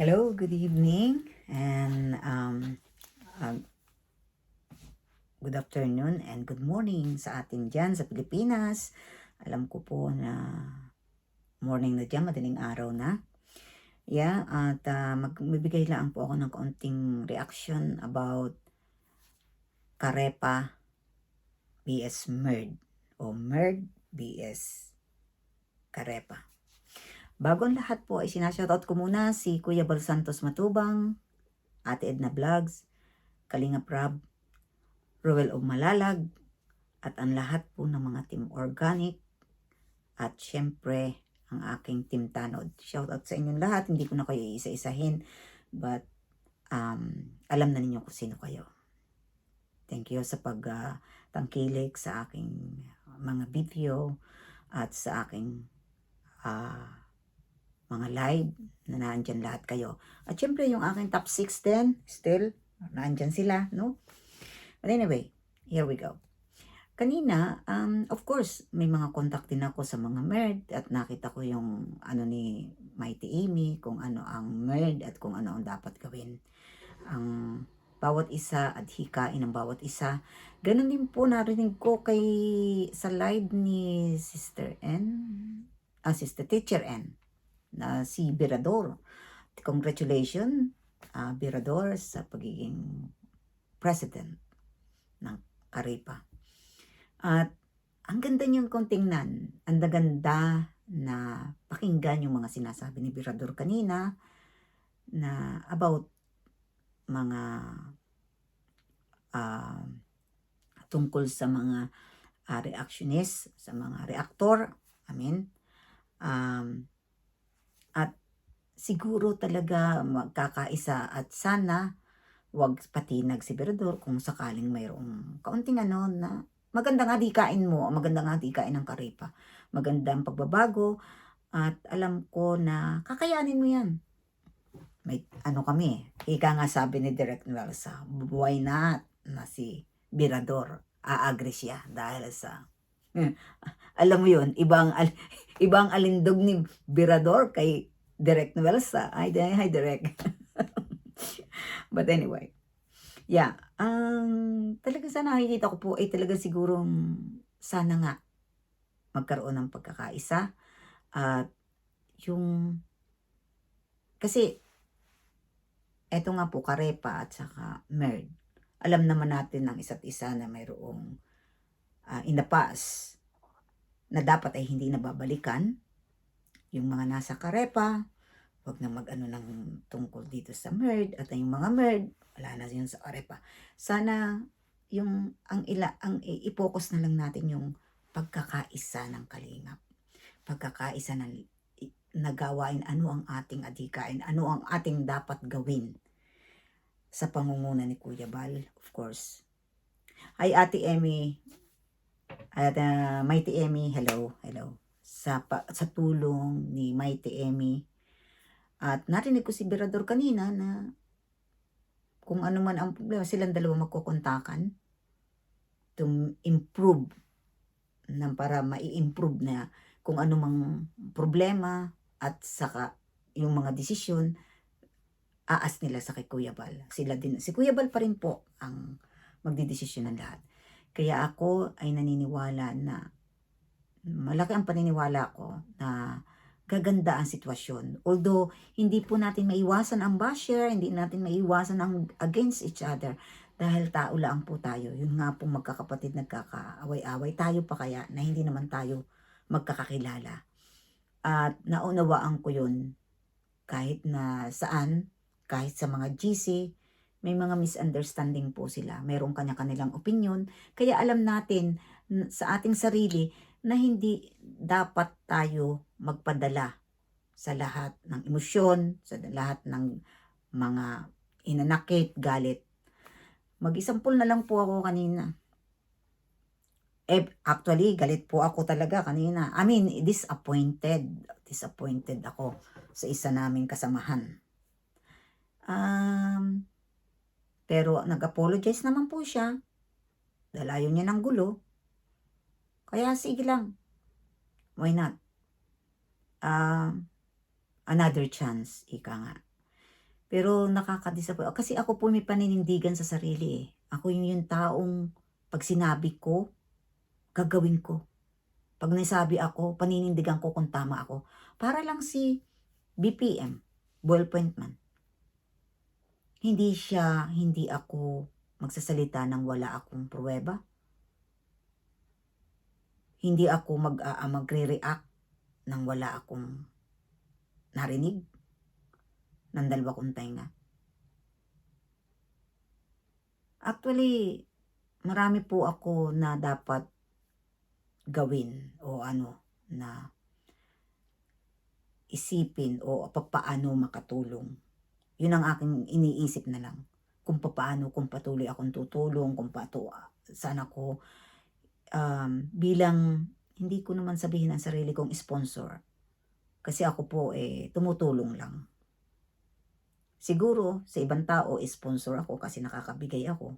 Hello, good evening, and uh, good afternoon and good morning sa atin dyan sa Pilipinas. Alam ko po na morning na dyan, madaling araw na. At magbibigay lang po ako ng kaunting reaction about Karepa vs. Merd o Merd vs. Karepa. Bago ang lahat po ay sinashoutout ko muna si Kuya Bal Santos Matubang, Ate Edna Vlogs, Kalinga Prab, Ruel of Malalag, at ang lahat po ng mga Team Organic, at syempre ang aking Team Tanod. Shoutout sa inyong lahat, hindi ko na kayo isa-isahin, but alam na ninyo kung sino kayo. Thank you sa pagtangkilik sa aking mga video at sa aking mga live na naandyan lahat kayo. At syempre yung aking top 6 din, still, naandyan sila, no? But anyway, here we go. Kanina, of course, may mga contact din ako sa mga Merd at nakita ko yung ano ni Mighty Amy, kung ano ang Merd at kung ano ang dapat gawin. Ang bawat isa at hikain ng bawat isa. Ganun din po narinig ko sa live ni Sister Teacher N, na si Birador. Congratulations, Birador, sa pagiging president ng Karepa. At ang ganda niyong kung tingnan, ang ganda na pakinggan yung mga sinasabi ni Birador kanina na about mga tungkol sa mga reactionist, sa mga reactor, at siguro talaga magkakaisa at sana wag patinag si Birador kung sakaling mayroong kaunting na magandang adikain mo, magandang adikain ng Karepa, magandang pagbabago, at alam ko na kakayanin mo yan. May kami, ika nga sabi ni Direk Nelsa, why not na si Birador, aagri siya dahil sa alam mo yun, ibang alindog ni Birador kay Direk Nelsa. Hi Direk. But anyway, talaga sa nakikita ko po ay talaga sigurong sana nga magkaroon ng pagkakaisa at kasi eto nga po Karepa at saka Merd, alam naman natin ng isa't isa na mayroong in the past na dapat ay hindi nababalikan. Yung mga nasa Karepa, wag na mag-ano ng tungkol dito sa Merd, at yung mga Merd, wala na yun sa Karepa. Sana yung i-focus na lang natin yung pagkakaisa ng Kalingap. Pagkakaisa ng nagawain, ano ang ating adhikain, ano ang ating dapat gawin sa pangunguna ni Kuya Bal, of course. Hi Ate Emmy, at Mighty Emmy, hello. Sa tulong ni Mighty Emmy. At narinig ko si Birador kanina na kung ano man ang problema, silang dalawa magkukontakan to improve, para mai-improve na kung ano mang problema, at saka yung mga desisyon, aas nila sa kay Kuya Bal. Si Kuya Bal pa rin po ang magdidesisyon ng lahat. Kaya ako ay naniniwala na, malaki ang paniniwala ko na gaganda ang sitwasyon. Although, hindi po natin maiwasan ang basher, hindi natin maiwasan ang against each other, dahil tao lang po tayo. Yun nga po, magkakapatid, nagkakaaway-away tayo pa kaya na hindi naman tayo magkakakilala. At naunawaan ko yun kahit na saan, kahit sa mga GC, may mga misunderstanding po sila. Mayroong kanya-kanilang opinion. Kaya alam natin sa ating sarili na hindi dapat tayo magpadala sa lahat ng emosyon, sa lahat ng mga inanakit, galit. Mag-isampul na lang po ako kanina. Actually, galit po ako talaga kanina. Disappointed ako sa isa naming kasamahan. Pero nag-apologize naman po siya. Dahil ayaw niya ng gulo. Kaya sige lang. Why not? Another chance, ika nga. Pero nakaka-disappoint kasi ako po may paninindigan sa sarili, eh. Ako yung taong 'pag sinabi ko, gagawin ko. 'Pag nasabi ako, paninindigan ko kung tama ako. Para lang si BPM, ballpoint man. Hindi ako magsasalita ng wala akong pruweba. Hindi ako magre-react ng wala akong narinig ng dalawa kong tenga. Actually, marami po ako na dapat gawin o na isipin o papaano makatulong. Yun ang aking iniisip na lang. Kung patuloy akong tutulong, saan ako, bilang, hindi ko naman sabihin ang sarili kong sponsor. Kasi ako po, tumutulong lang. Siguro, sa ibang tao, sponsor ako kasi nakakabigay ako.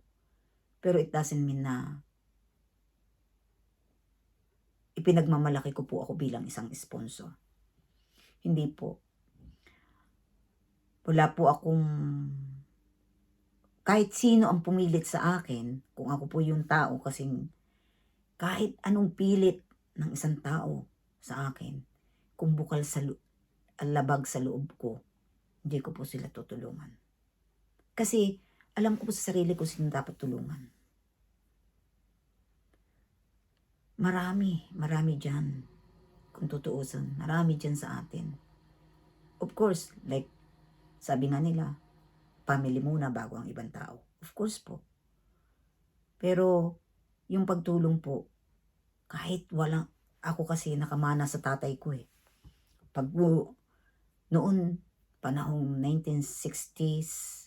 Pero it doesn't mean na ipinagmamalaki ko po ako bilang isang sponsor. Hindi po. Wala po akong, kahit sino ang pumilit sa akin, kung ako po yung tao kasing kahit anong pilit ng isang tao sa akin, kung bukal sa labag sa loob ko, hindi ko po sila tutulungan. Kasi alam ko po sa sarili ko sino dapat tulungan. Marami dyan. Kung tutuusin, marami dyan sa atin. Of course, like sabi nga nila, family muna bago ang ibang tao. Of course po. Pero yung pagtulong po, kahit walang, ako kasi nakamana sa tatay ko eh. Noon, panahong 1960s,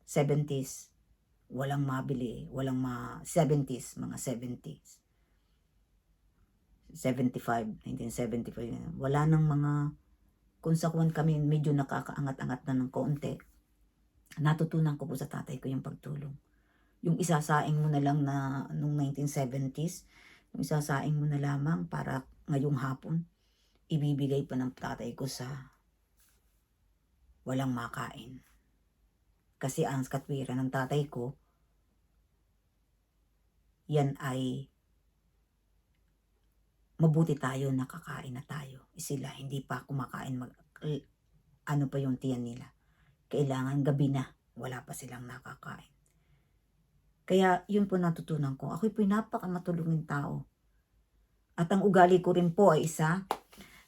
70s, walang mabili, 70s, mga 70s. 1975, wala nang mga, kung sa kuwan kami medyo nakakaangat-angat na ng konti, natutunan ko po sa tatay ko yung pagtulong. Yung isasaing mo na lang na nung 1970s, yung isasaing mo na lamang para ngayong hapon, ibibigay pa ng tatay ko sa walang makain. Kasi ang katwiran ng tatay ko, yan ay mabuti tayo, nakakain na tayo. Sila hindi pa kumakain, ano pa yung tiyan nila. Kailangan gabi na, wala pa silang nakakain. Kaya yun po natutunan ko. Ako'y po napakamatulungin tao. At ang ugali ko rin po ay isa,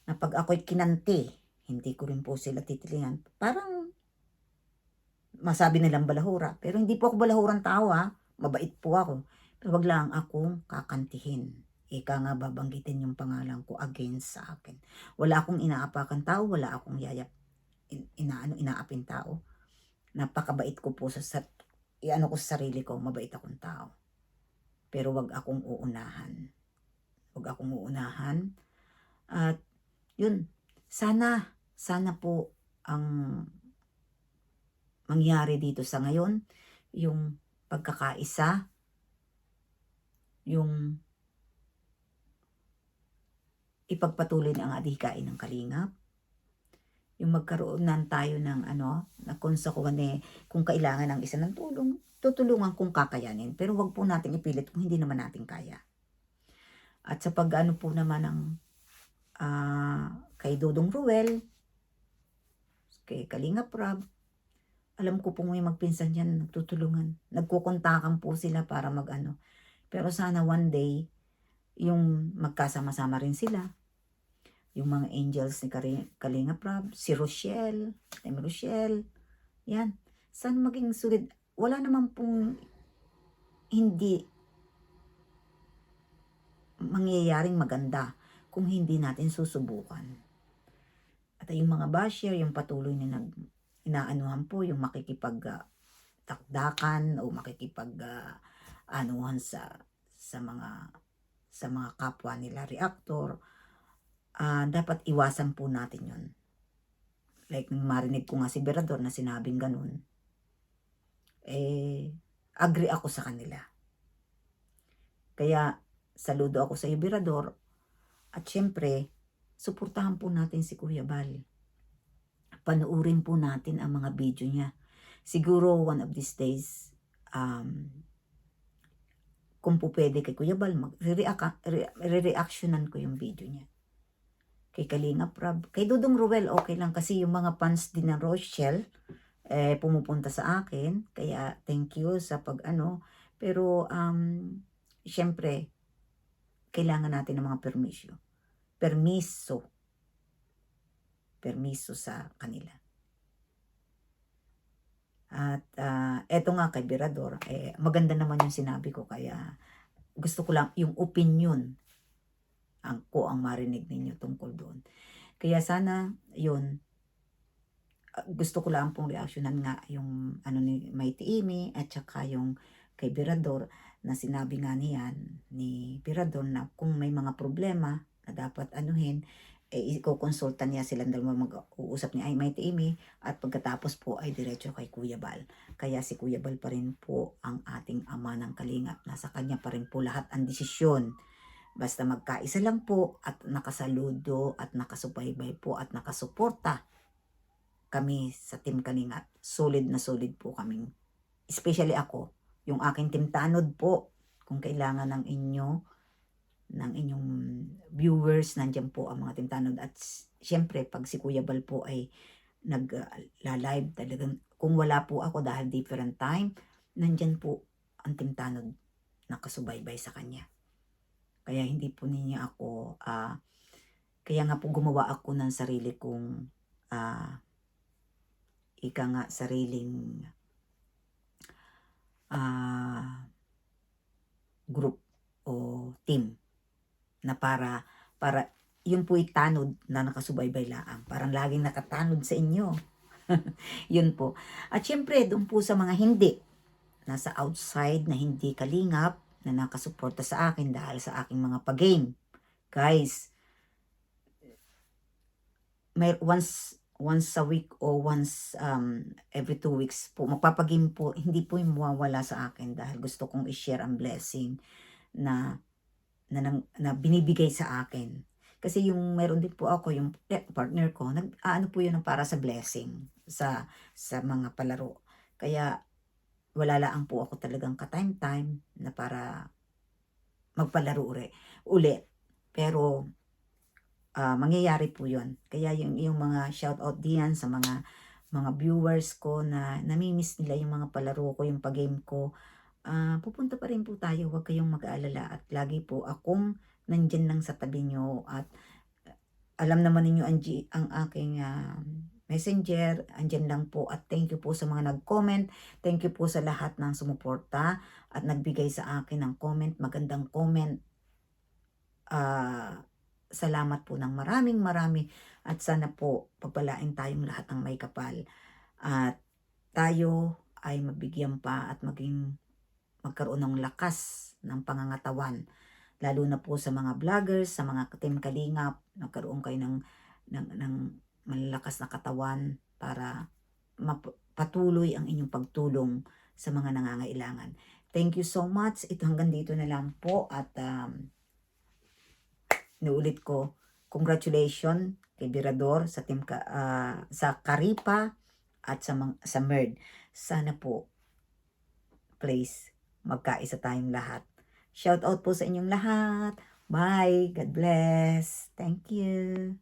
na pag ako'y kinanti, hindi ko rin po sila titilingan. Parang masabi nilang balahura. Pero hindi po ako balahurang tao ha. Mabait po ako. Pero wag lang akong kakantihin. Ika nga babanggitin yung pangalan ko against sa akin. Wala akong inaapakan tao, wala akong inaapin tao. Napakabait ko po sa ko sa sarili ko, mabait akong tao. Pero wag akong uunahan. Wag akong uunahan. At yun, sana po ang mangyari dito sa ngayon, yung pagkakaisa, yung ipagpatuloy ang adhikain ng Kalingap, yung magkaroon tayo ng na kung kailangan ng isa ng tulong, tutulungan kung kakayanin. Pero wag po natin ipilit kung hindi naman natin kaya. At sa po naman ng kay Dodong Ruel, kay Kalingap Rab, alam ko po may magpinsan yan, nagtutulungan. Nagkukontakan po sila para Pero sana one day, yung magkasama-sama rin sila. Yung mga angels ni Kalingap Rab, si Rochelle, yan. Sana maging sulit. Wala naman pong hindi mangyayaring maganda kung hindi natin susubukan. At yung mga basher, yung patuloy na inaanuhan po, yung takdakan o anuhan sa mga kapwa nila reactor, dapat iwasan po natin yun. Like marinig ko nga si Berador na sinabing ganun, agree ako sa kanila. Kaya saludo ako sa iyo, Berador, at syempre suportahan po natin si Kuya Bal panoorin po natin ang mga video niya. Siguro one of these days, kung po pwede kay Kuya Bal, re-reactionan ko yung video niya. Kay Kalingap Rab, kay Dudong Ruel, okay lang kasi yung mga fans din ng Rochelle, pumupunta sa akin, kaya thank you sa pag-ano, pero syempre, kailangan natin ng mga permiso sa kanila. At eto nga kay Birador, maganda naman yung sinabi ko, kaya gusto ko lang yung opinion ang marinig ninyo tungkol doon. Kaya sana yun, gusto ko lang pong reaksyonan nga yung ano ni Mighty Amy at saka yung kay Birador, na sinabi nga niyan ni Birador na kung may mga problema na dapat anuhin, iko-konsulta niya silang dalawa, mag-uusap ni Mighty Amy, at pagkatapos po ay diretso kay Kuya Bal. Kaya si Kuya Bal pa rin po ang ating ama ng kalingap. Nasa kanya pa rin po lahat ang desisyon. Basta magkaisa lang po at nakasaludo at nakasubaybay po at nakasuporta kami sa Team Kalingap. Solid na solid po kaming, especially ako, yung aking Team Tanod po. Kung kailangan ng inyong viewers, nandiyan po ang mga Team Tanod. At syempre, pag si Kuya Bal po ay nag-live, talagang kung wala po ako dahil different time, nandiyan po ang Team Tanod nakasubaybay sa kanya. Kaya hindi po ninyo ako, kaya nga po gumawa ako ng sarili kong, sariling group o team na para yun po tanod na nakasubaybay laang. Parang laging nakatanod sa inyo. Yun po. At syempre, doon po sa mga hindi, nasa outside na hindi kalingap, na nakasuporta sa akin dahil sa aking mga pag-game. Guys, may once a week o once every 2 weeks po, magpapagame po, hindi po yung mawawala sa akin dahil gusto kong i-share ang blessing na binibigay sa akin. Kasi yung meron din po ako, yung partner ko, ano po yun para sa blessing sa mga palaro. Kaya wala lang po ako talagang ka-time na para magpalaro ulit. Pero mangyayari po yun. Kaya yung mga shoutout diyan sa mga viewers ko na namimiss nila yung mga palaro ko, yung pag-game ko, pupunta pa rin po tayo, huwag kayong mag-aalala, at lagi po akong nandyan lang sa tabi nyo, at alam naman ninyo ang aking messenger, andyan lang po, at thank you po sa mga nag-comment, thank you po sa lahat ng sumuporta at nagbigay sa akin ng comment, magandang comment. Salamat po ng marami, at sana po pagpalain tayong lahat ng may kapal, at tayo ay mabigyan pa at magkaroon ng lakas ng pangangatawan, lalo na po sa mga vloggers, sa mga Team Kalingap, magkaroon kayo ng malalakas na katawan para patuloy ang inyong pagtulong sa mga nangangailangan. Thank you so much. Ito hanggang dito na lang po, at inuulit ko, congratulations kay Birador sa team sa Karipa at sa Merd. Sana po, please, magkaisa tayong lahat. Shout out po sa inyong lahat. Bye. God bless. Thank you.